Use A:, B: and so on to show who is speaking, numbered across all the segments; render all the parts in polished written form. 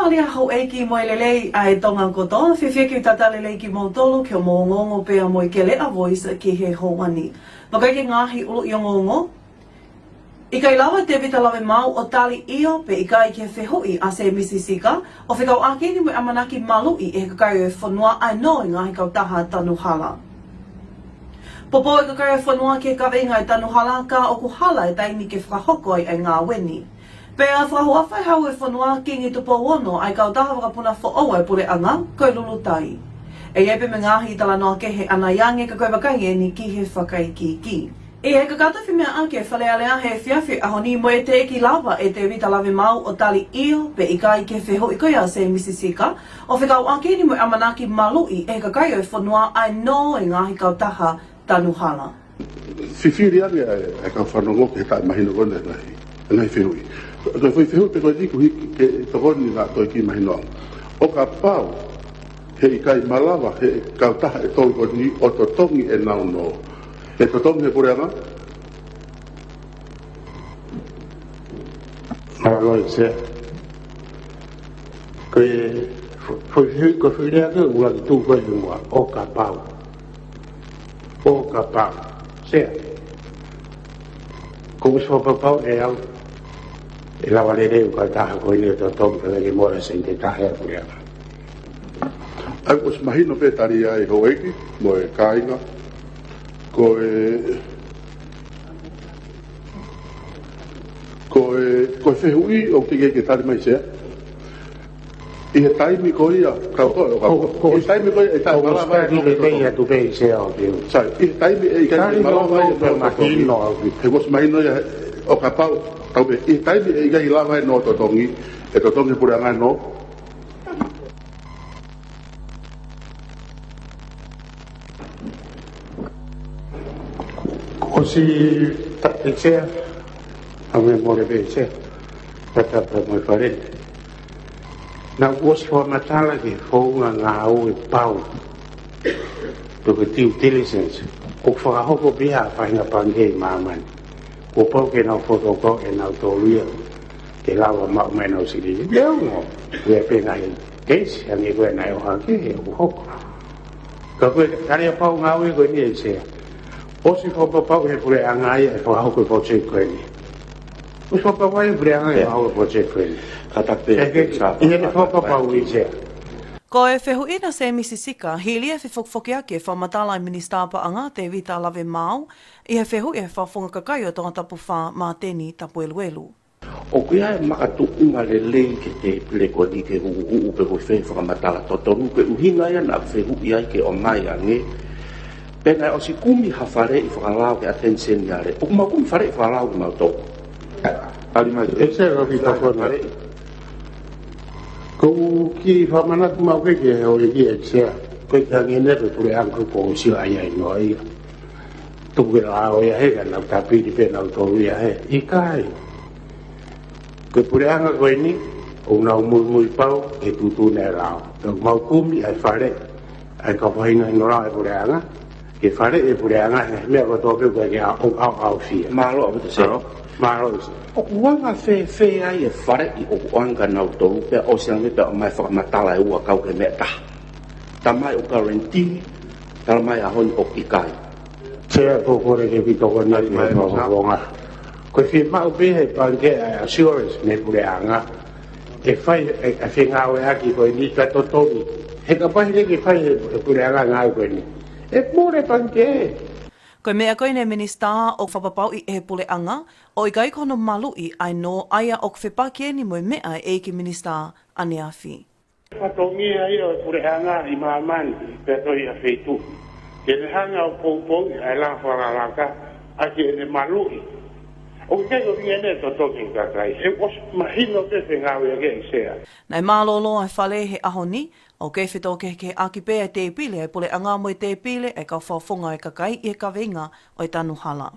A: malia hau eiki mo lelei ai tonga koto, whiwhiki tata lelei ki mo tolu ki o mo ongoongo pea mo i Kele'a Voice ki he hoani. Makai ke ngaahi ulo i ongoongo. I kai lawa te vita lawe mau o tali iyo pe i kai ke whehoi a se misisika o whikau ake ni mo amanaki Malu'i e kakai o whanua ai no i ngahi kau taha Tanu hala. Popo e kakai o whanua ke kawenga i Tanu hala ka o ku hala e taimi ke fakahoko ai ngā weni. Pea whahawhai hau e whanua kingi tupo hono ai kau taha vakapuna fo'oa e pule'anga koe Lulutai. E epe me ngaahi tala noa kehe ana yange ka koe wakange ni ki he whakaikiki. E he kakata whimea ake whalealea he whiawhi ahoni mo e te eki lava e te vita lawe mau o tali iyo pe i kai ke wheho i koia se misisika o whikau ake ni mo amanaki Malu'i e kakai o e whanua ai no e ngāhi kau taha Tanu hala.
B: Whiwhiri ane e kau whanongo ke tai mahino kone ngai whehui. Koe whehui pe koe tiku hiki ke tokoni nā koe ki mahino. O ka pau he i kai malawa he kau taha e tolu koni o to tongi e nau no. E to tongi he pule'anga?
C: Malu'i se. Koe whiwhiria ke ua ki tū koe mua o ka pau. O ka pau. Sea. Ko uswa pau e au. E lawa lere u ka taha koe ni to tongi ka lege mora se i te taha e pule'anga.
B: Ai os mahino pe tari ai hoeki mo e kainga ko whehui o ke tari mai sea. I he taimi ko ia ko i taimi ko ia e tai malawa e
C: no ke tu pe sea o tiu.
B: Sai, i he taimi e i kai malawa e no mahino he os mahino ia o ka pau tau pe i he taimi e i kai lava e no totongi e totongi pule'anga no.
C: Si taksea ame more bese tata mo fare na was for matala ke fonga ngau e pau to ke intelligence o fakahoko bia fainga pange maman o pau ke na fotoko e na tolia ke lawa ma meno sili leo no we pe na ke si ani ko na o ha ke o hoko ka ko kare pau ngau e ko ni se o si whapapau he pule'anga ia e whahauko po te koeni. O si whapapau he pule'anga e whahauko po te koeni. I he whapapau i sea.
A: Ko e whehuina se misisika, hili e whiwhokfokiake whamatala i ministapa anga te vita lawe mau, i he whehu e whawhunga kakai o tonga tapu wha mā teni tapu eluelu.
D: O kuia e makatu unga le lei ke te pleko ni ke uu pe koe whamatala totonu ke uhinga ia na whehu ia ke o mai ange. Pena o si kumi hawhare i whakalau ke attention yare. O kuma kumi whare i whakalau ki mau tau.
C: Ali mai, e se roki tawhana. Kou ki whamanatu mau keke he o e ki e sea. Koe ka ngenepe pule'anga ko o sio ai ai noa ia. Tuku ke lao ia he ka nau tapiri pe nau tolu ia he. I kai. Koe pule'anga koe ni, o nau mui pau e tutu ne lao. Tau mau kumi ai whare. Ai ka whaina ino lao e pule'anga. Ke whare e pule'anga he mea ko tōke koe ke au fia.
D: Malo apu te se.
C: Malo se.
D: O kuanga whe ai e whare i o kuanga nau tau pia o sila me pia o mai whakamatala e ua kau ke mea taha. Ta mai o karenti, ta mai a honi o ikai.
C: Sea kōkore ke pitoko nai mai o honga. Koe whi mau pehe panke assurance me pule'anga. E whai e whengawe aki koe ni ka totomi. He ka pahi ke whai e pule'anga ngai koe ni. E more panke.
A: Koe mea koe ne minista o whapapau i e pule'anga, o i kai kono Malu'i ai no aia o kwhepake ni moe mea e ki minista ane awhi.
C: Whatongia i o pule'anga i maamani, peto i a wheitu. Ke ne hanga o poupou ai la whalalaka, a ke ne Malu'i. O ke ko vinga ne to toki kakai, e os mahino te whengawe ake i sea.
A: Nei mālolo ai whale he ahoni, o ke Fetokehekehe'aki pēa te pile ai pule'anga mo i te pile e ka whawhunga e kakai i e kawenga o i Tanu hala.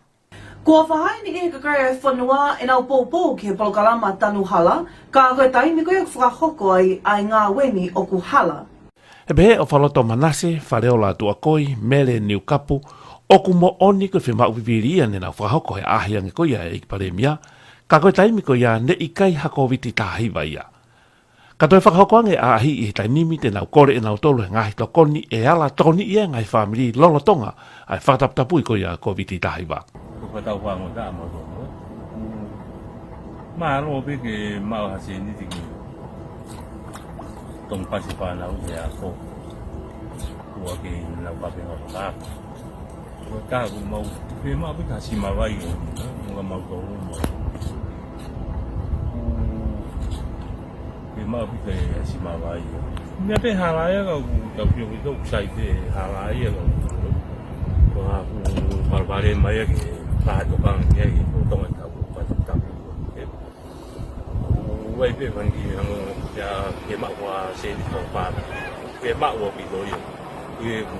A: Kua whahai ni e kakai ai whanua e nau pōpō ki he polokalama Tanu hala, ka koe taimi koe o whakahoko ai ngā weni o ku hala.
E: E behe o whaloto manase, whareola tua koi, mele niu kapu, o ku mo oni koe whima upipiria ne nau whakahoko he ahiange koia e ik paremia, ka koe taimi koia ne i kai hako witi tahiwa ia. Katoe fakahoko ange ahi I tainimi te nau kore e nau tolu e ngahi tokoni e ala toni ia ngai family lolotonga ai whakataputapui ko ia COVID tahi wa.
F: Kukatau whango ta amarongo. Maa alo peke maa hasi ni tiki. Tong pasi whanau te ako. Kua ke nau kapenga whakako. Kua kāku mau, pe maa peke hasi mawai o mga mau tolu mau. Pe maa peke hasi mawai o. Mea pe halaya kau tau piongi tau kusai pe halaya kau. Kua ku parpare mai ke pahatokang ya ke tonga tau pahatokang. Wai pe vangi hango ya ke mawa se ni ko pa. Ke mawa pi do yo. Ye ku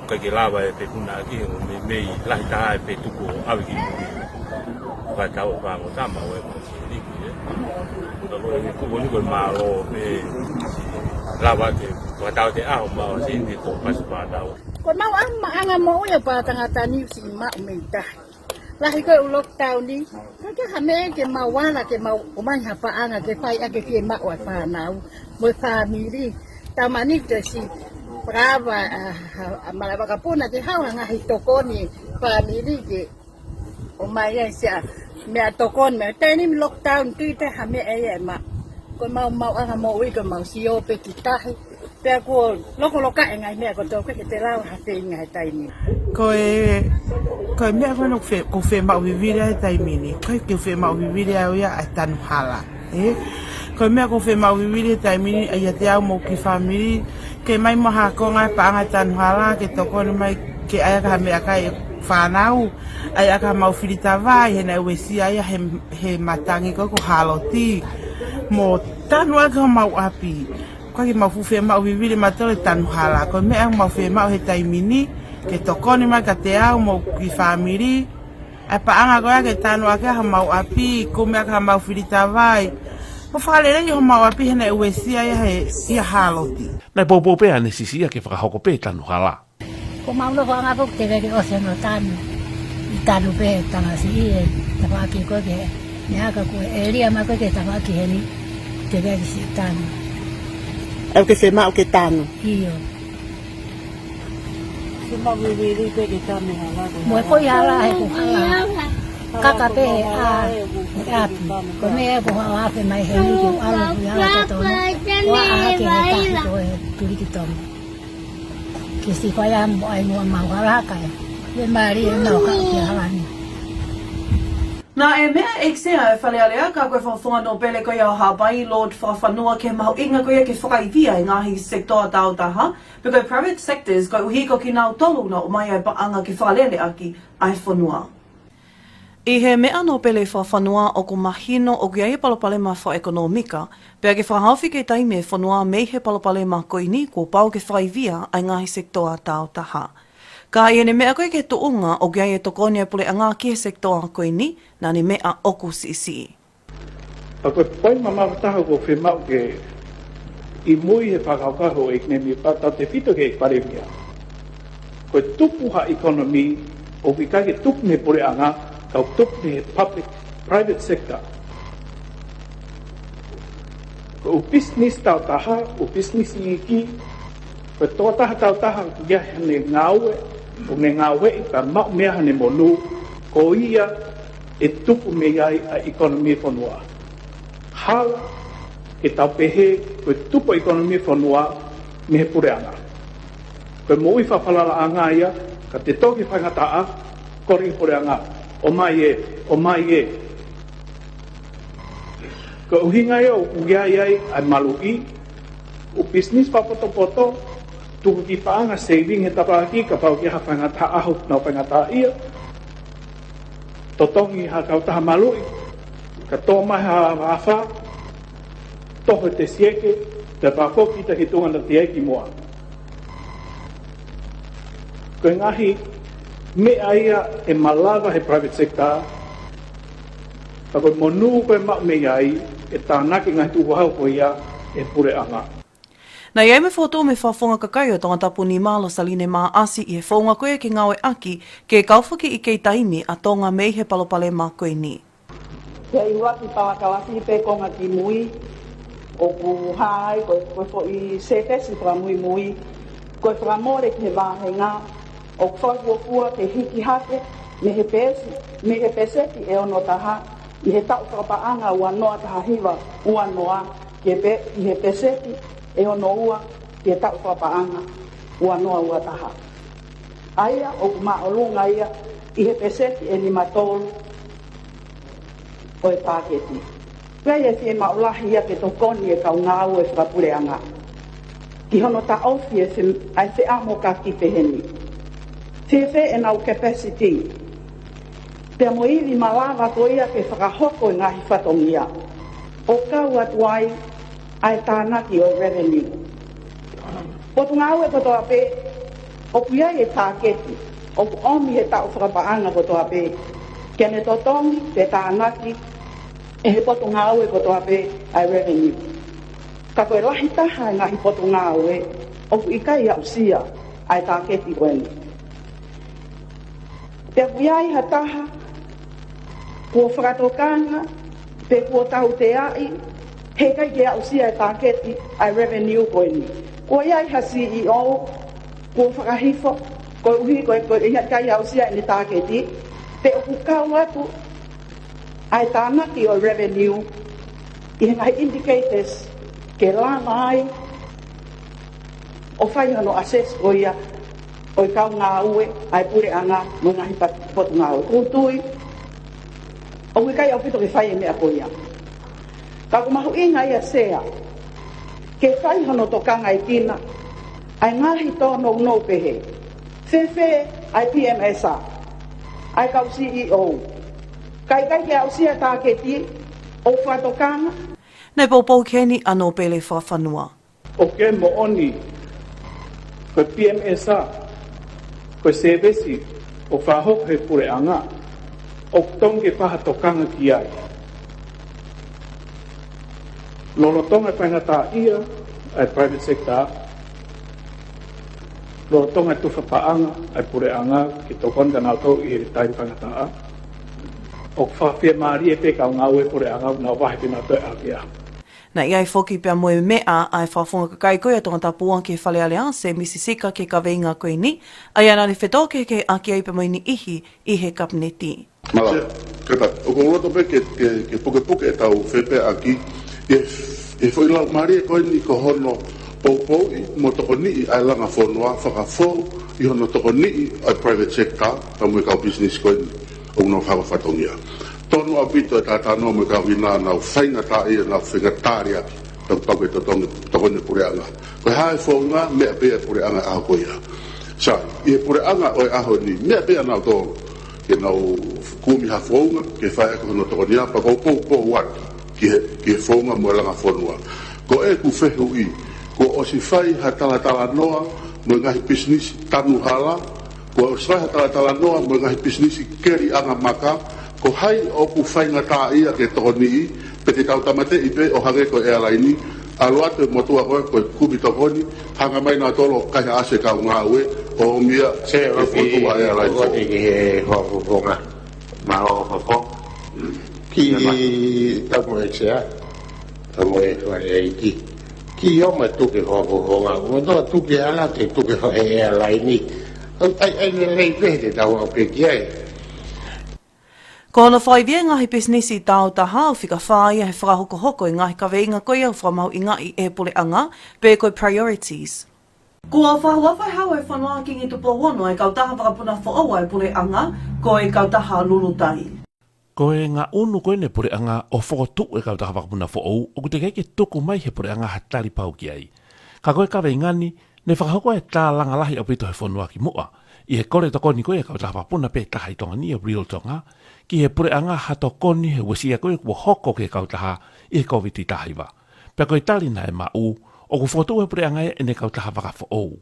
F: ka ke lava e pe kuna ki me lai ta pe tu ko awi ki mu. Pa tau pa mo ta ma we mo si ni ki. Ko lo ni ku ni ko ma lo pe lava ke pa tau te a ma si ni ko pa pa tau.
G: Ko mau anga mo ya pa tangata ni si ma me ta. Lahi ko lockdown ni. Ka hame ke mawala ke mau umai hapa anga ke pai ake ke ma wa pa nau. Mo family tamani te si brava mala vakapuna te hawa ngaahi tokoni family ke umai ya sia me tokon me tani lockdown tu te hame e ma. Ko mau anga mo wi ko mau sio pe kitahi. Pe ko loko ngai me ko to ke te lau ha te ngai tai ni.
H: Ko me ko fe ma vivire ai tai mini. Ko ke fe ma vivire ai ya Tanu hala. Ko me ko fe ma vivire tai mini ai te au mo ki family ke mai mo ha ko ngai pa ngai Tanu hala ke to ko mai ke ai ka me kai whanau ai aka mau whirita vai he nei wesi ai he matangi ko haloti mo Tanu aka mau api ko ki mau fufe mau vivire matole Tanu hala ko me ang mau fe mau he tai mini ke tokoni mai ka te au mo ki family e pa anga ko ke Tanu aka mau api ko me aka mau whirita vai mo fale le ho mau api he nei wesi ai he haloti
E: Nai popo pe ane sisia ke fakahoko pe Tanu hala.
G: Ko mau lo nga po te ke o se no Tanu pe tanga si e ta ki ko ke ne aka ko elia ma ko ke ta ki he ni te ke si Tanu.
H: Au ke fe mau ke Tanu.
G: Iyo.
H: Ke mau viviri pe ke Tanu hala.
G: Mo ko ya la e ko hala. Kaka pe a api. Ko me e ko hala pe mai he ni ko ala ya la to. Wa a ke ta ko e turi ki tomo. Que si kaya mo ay mo mawala kaya. Le mari no ka ki halani.
A: Nā e mea eksea e whalealea ka koe whawhunga no pele koe au Hawaii Lord whawhanua ke mau inga koe ke whakaivia i ngāhi sektoa tautaha. Pe koe private sectors koe uhiko ki nau tolu na o mai ai paanga ke whalele aki ai whanua. I he mea no pele whawhanua o ko mahino o kia i palopale ma whaekonomika, pea ke whahawhi ke taime whanua mei he palopale ma koini ko pau ke whaivia ai ngāhi sektoa tautaha. Ka i ene mea koe ke tuunga o kia i tokoni e pule'anga ki he sektoa koini, na ni mea oku sisi.
C: A koe pai mamawataha ko whemau ke I mui he whakaukaho e kne mi pata te whito ke paremia. Koe tupuha economy o wika ke tupu me pule'anga kau tupu me public private sector. Ko business tau taha, o business iki, ko tō taha tau taha ia hane ngāue, o ne ngāue I pa mau mea hane monu, ko ia e tupu me iai a economy whanua. Hala, e tau pehe, ko tupu economy whanua me he pureanga. Ko mo I whawhalala a ngā ia, ka te toki whangataa, kori pureanga, o mai e. Ko uhinga ia o ugia iai ai Malu'i, o business papoto-poto, tuku ki paanga saving he tapaki, ka pau ki ha whangata ahu na whangata ia. Totongi ha kautaha Malu'i, ka tō mai ha awha, toho te sieke, te pakoki te hitunga na te eki moa. Ko ngaahi, me aia e malaga he private sector, tako monu koe mau me ai, e tānaki ngai tuwahau ko ia e pule'anga.
A: Na iei me whotu me whawhunga kakai o tonga tapu ni malo saline maa asi I he whaunga koe ki ngawe aki ke kauwhaki I kei taimi a tonga mei he palopale mā koe ni.
I: Ke I waki pawakawasi pe konga ki mui, o ku hai ko fo I se tesi fra mui ko fra more ke vahenga o fa ku te hiki hake me he pesi e ono taha I he tau whakapaanga ua noa taha hiwa ua noa ke pe I he peseti e ono ua ke tau whakapaanga ua noa ua taha. Aia o maolunga ia I he peseti e ni matolu o e paketi. Pea e fie maolahi ia ke tokoni e kau ngāu e whakapule'anga. Ki hono ta ofi e ai se amo ka ki peheni. Fie e nau capacity. Pea mo iwi malawa ko ia ke fakahoko e ngāhi whatongia. O kau atuai ai tānaki o revenue. Potu ngāu e kotoa pe, o kuiai e paketi, o ku omi he tau whakapaanga kotoa pe, kia ne totongi te tānaki, e he potu ngāu e kotoa pe ai revenue. Ka koe lahi taha e ngahi potu ngāu e, o ku ikai au sia ai tāketi koeni. Pea kuiai ha taha, kua whakatokanga, pe kua tau te ai, he kai ke au sia e tāketi ai revenue koeni. Kua iai ha CEO, kua whakahifo, koe uhi koe iha kai au sia e ni tāketi, te o kukau atu, ai tānaki o revenue, I he ngai indicators, ke lama ai, o whai hano assess ko ia, o I kau ngā ue, ai pule'anga, no ngahi potu ngā ue. Kutui, o kai au pito ke whai e mea ko ia. Ka kumahu inga ia sea, ke whai hano tokanga I tina, ai ngahi tō no pehe, Fefe ai PMSA, ai kau CEO, kai ke au sia tāketi, o whatokanga.
A: Nei pōpou keni anō pele whawhanua.
C: O ke mo oni, ko PMSA, ko sevesi, o whahok he pule'anga, o tonge whahatokanga ki ai. Lolotonga whaingata ia, ai private sector, lolotonga tu whapaanga, ai pule'anga, ki tokonda nao tau I he tai whaingata. O whawhia maari e te kau ngā ue pule'anga, nā wahi pina toi akia.
A: Na iai foki pia moe mea ai whawhunga kakai koe atonga tapuan ke whale aleanse misisika ke ka veinga koe ni, ai anani Fetokehekehe'aki ai pia moe ni ihi I he kabineti.
B: Mala, kata, o kongoto pe ke puke e tau whepe'aki, e whoilau maari e koe ni ko hono pou mo toko nii ai langa whonua, whakafou I hono toko nii ai private sector, ka mui kau business koe ni, o no whakafatongia. Tonu a pito e tātano me ka wina nau whainga tā ia nau whinga tāria tau tau e toko ne pule'anga. Koe hae whaunga mea pea pule'anga aho koia. Sa, I e pule'anga o e aho ni mea pea nau tō ke nau kumi ha whaunga ke whae ko hono toko niapa ko pou wat ki he whaunga mo langa whanua. Ko e ku whehu I, ko osi whai ha tala noa mo ngahi business Tanu hala, ko osi whai ha tala noa mo ngahi business keri anga maka, ko hai o ku whainga tā ia ke toko nii, pe te tau tamate I pe o hange ko airline, alo atu motua koe koe kubi tokoni, hanga mai nā tolo kaha ase kau ngā ue, o mia
C: Se o
B: fotua airline.
C: o te ki he hopokonga, ma o hoko. Ki tau mo e sea, tau mo e whare eiti. Ki o ma tuke hopokonga, o no tuke ala te tuke ho airline. Ai lei pe te tau au pe ki ai.
A: Ko ona whaivia ngahi businessi tāo taha o whika whaia he whakahoko I ngahi kaweinga koe au whamau I ngahi e pule'anga, pe koe priorities. Kua whahawawhai hau e whanua ki ngi tupo hono e kau taha vakapuna whaoa e pule'anga, ko e kau taha Lulutai.
E: Ko e ngā unu koe ne pule'anga o whakotu e kau taha vakapuna whaou, o ku te keike tuku mai he pule'anga hatari pau ki ai. Ka koe kaweingani, ne whakahoko e tā langa lahi au pito he whanua ki mua. I he kore tokoni koe e kau taha vakapuna pe taha I tonga ni a real tonga, ki he pule'anga hatokoni he wasia koe kua hoko ke kau taha I he COVID tahiwa. Pea koe talina e mau, o ku whotu he pule'anga e ne kau taha wakawhaou.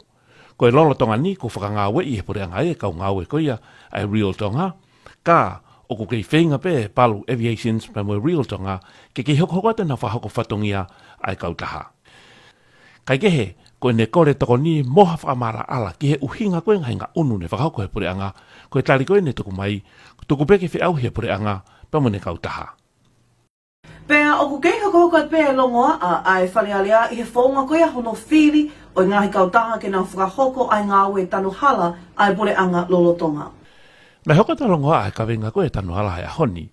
E: Koe lolo tonga ni ku whakangawe I he pule'anga e kau ngawe koea ai real tonga, ka o ku kei whenga pe palu aviations pa mo real tonga ke kei hoko ate na whahoko whatongia ai kau taha. Kai kehe, koe ne kore toko ni moha whakamara ala ki he uhinga koe ngai ngā unu ne whakahoko he pule'anga, koe tali koe ne tuku mai, tuku peke whi au he pule'anga pa mo ne kau taha.
A: Pea o ku kei hoko e pea longoa a e whalealea i he whaunga koia hono whiri o ngāhi kautaha ke nā whakahoko ai ngā ue tanu hala ai pule'anga lolotonga.
E: Nei hoko ta longoa ai kawenga koe tanu hala hai a honi.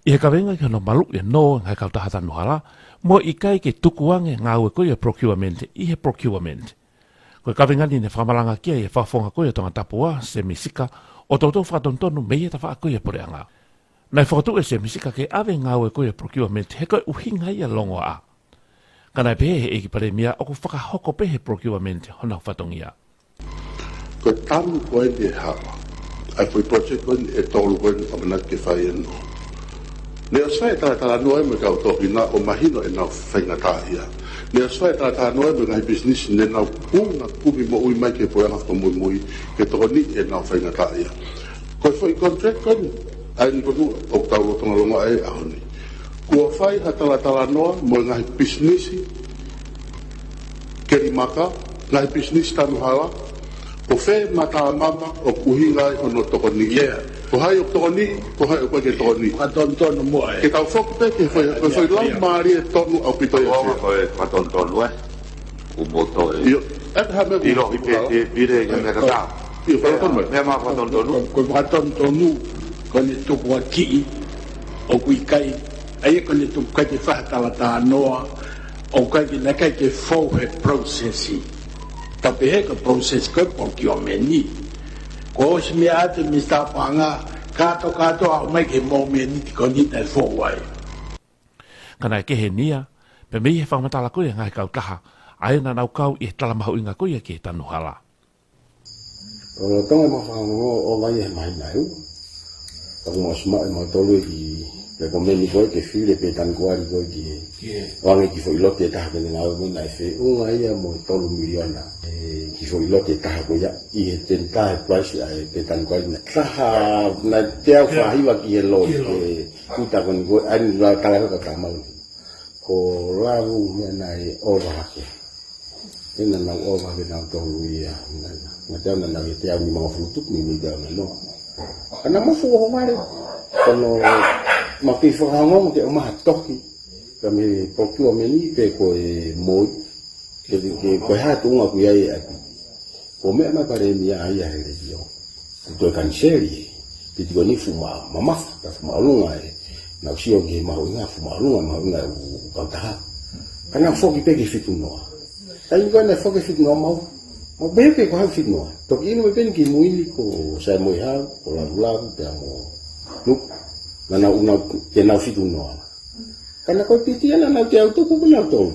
E: I he kawenga ki hono Malu'i no ngai kautaha tanu hala, mo i kai ke tukuange ngā ue koe procurement i he procurement. Koe kawenga ni ne whamalanga kia i he whafonga koe tonga tapua se misika o tautou whakatontonu mei e ta wha koe pule'anga. Nei whakatu e se misika ke awe ngā ue koe procurement he koe uhinga ia longoa a. Kanai pehe e ki pare mia o ku whakahoko pehe procurement hona whatongia.
B: Ko Tanu koe te hawa. Ai foi project koe e tolu koe o manat ke whai eno. Ne o swai tala noe me kau tohi na o mahino e nau whaingatahia. Ne o swai tala noe me ngai business ne nau punga kumi mo ui mai ke poeanga ko mui mui ke toko ni e nau whaingatahia. Koe foi contract koe ai ni koe o tau o tonga longa e ahoni. Kua whai ha tala noa mo ngai business ke maka ngai business tanu hala o fe mata mama o kuhinga o no toko ni. Ko hai o toko ni, ko hai o koe ke toko ni.
C: Ka tono mo e.
B: Ke tau whoku pe ke whai lau maari e tonu au pito e
J: sia. Koe ka tono e. U moto e.
B: Io, et ha me
J: Iro i pe pire ke me kata.
B: Io, whai tono e.
J: Me ma ka tono.
C: Koe ka tono ko ni tuku a ki o kui kai. Ai ko ni tuku kai ke whahatala tā noa o kai ki nekai ke fau he processi. Ta pehe ka process koe po ki o meni. Ko si me ate mi sta panga kato au mai ke mo meni ti ko ni te fo wai.
E: Kana ke he nia, pe mei he whamatala koe ngai kau taha, ai na nau kau i he talamahu inga koe ke tanu hala.
K: O tonga ma whango o mai e mai nai u. Tango ma suma e ma tolu e ki le komeni koe ke while pe tankuari koe ki wange ki whoilote e taha kene ngau muna e whi unga ia mo tolu miliona. Ki whoilote e taha koe i he tentahe price e pe tankuari na. Taha na teau whahiwa ki he loi ke kuta koni koe ani la talaka ka mau. Ko lagu mea nai ova hake. Ena nau ova ke nau tolu ia. Nga teau na nau e teau ni mga frutuk ni mi teau na no. Ana mafu o mare. Kono ma ke whakangong te o maha toki. Ka me pokua meni pe koe moi. Ke koe hatu unga kui ai ati. Ko mea mai pare mi a ia hele dio. Koe kaniseri. Piti koe ni fuma mamafa. Ka fuma alunga e. Nau sio ke mahu inga fuma alunga u kautaha. Kana foki peke fitu noa. Tai koe na foki fitu noa mau. Mau bebe ko hau fitu noa. Toki inu me peni ki muili ko sai moi hau. Ko lagu pe amo. Nuk. Nana una ke nau fitu noa. Kana koe piti ana nau te autuku ku nau tolu.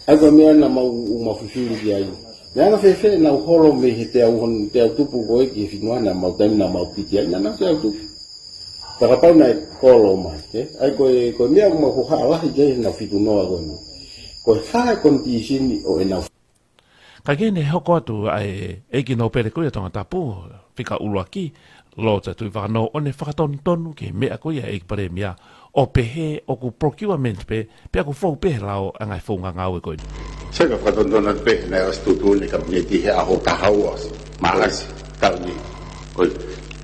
K: Ako mea na mau fifiri ki ai. Mea na fefe nau holo me he te autupu koe ki fitu noa na mau taimi na mau piti ai. Nana te autuku. Takapau na kolo mai. Ai koe mea ku mau kuha alahi ke nau fitu noa koe ni. Koe hae kontisini o e nau.
E: Ka kene hoko atu ai ki no pere koe tonga tapu, whika ulua ki, lo te tui whanau o ne whakatonu ke mea koe e ki pare mea o pehe o ku procurement pe a ku whau pehe lao a ngai whaunga ngāwe koe.
B: Saka whakatonu at pehe na as tutu ni kabineti he aho tahau as mahasi tau ni. Koe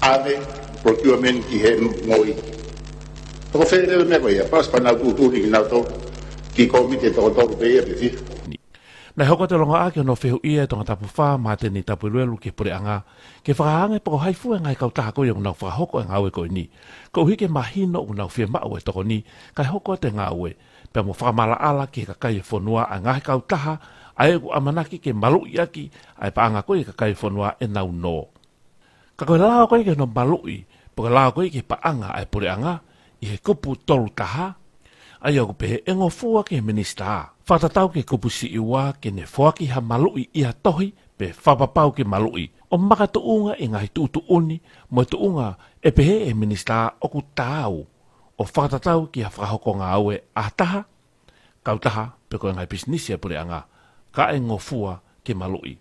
B: ave procurement ki he moi. Toko whenere mea koe ia pas pa nau tutu ni ki nau tau ki komite toko toko pe ia pefi.
E: Nei hoko te longa ake no whehu ia tonga tapu wha ma teni tapu luelu ke pule'anga ke whakaanga poko haifu e ngai kau taha koe unau whakahoko e ngāwe koe ni. Ko hike mahino unau whia mau e toko ni kai hoko te ngāwe pe mo whakamala ala ke kakai e whonua a ngai kau taha a e ku amanaki ke Malu'i aki a e paanga koe kakai e whonua e nau no. Ka koe lao koe ke no Malu'i poka lao koe ke paanga a e pule'anga i he kupu tolu taha ai au pe e ngofua ke minista. Whatatau ke kupu si iwa ke ne whoaki ha Malu'i i ha tohi pe whapapau ke Malu'i. O maka tuunga i ngahi tuutu uni mo tuunga e pehe e minista o ku tāu. O whatatau ki ha whakahoko ngā aue a taha. Kau taha pe koe ngai bisnisi a pule'anga ka e ngofua ke Malu'i.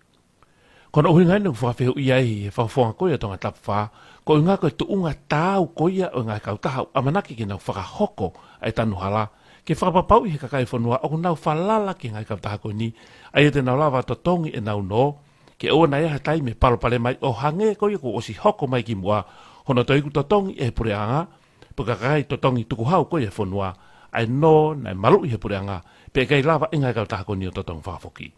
E: Kono uhi ngai nuk whawhehu i ai he whawhonga koe a tonga tapwha ko ngā koe tuunga tāu koea o ngai kau taha amanaki ki nau whakahoko ai tanu hala. Ke whakapapau i he kakai whanua o nau whalala ki ngai kau taha koe ni ai e te nau lawa totongi e nau no ke oa nai aha tai me palopale mai o hange koe ko osi hoko mai ki mua hono toiku totongi e pule'anga puka kai totongi tuku hau koe e whanua ai no na Malu'i he pule'anga pe kai lava inga ka ta ko ni to tong whafoki.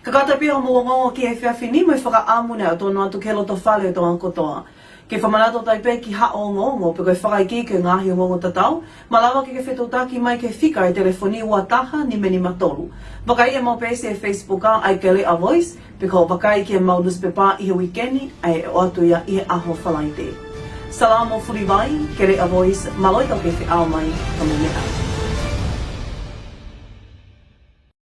A: Ka kata pia mo ngongo ki e whiawhini mai whakaamu nea o tonu atu ke loto whale o tōna kotoa. Ke whamanato taipei ki hao ngongo pe koe whakaiki ke ngāhi o ngongo tatau, malawa ke whetotaki mai ke whika e telefoni ua taha ni meni matolu. Wakai e mau pese e Facebook a ai Kele'a Voice, pe ko wakai ke mau newspaper i he wikeni ai o atu ia i he aho whalaite. Salamo Fulivai, Kele'a Voice, maloi tau ke whiau mai, ka mea.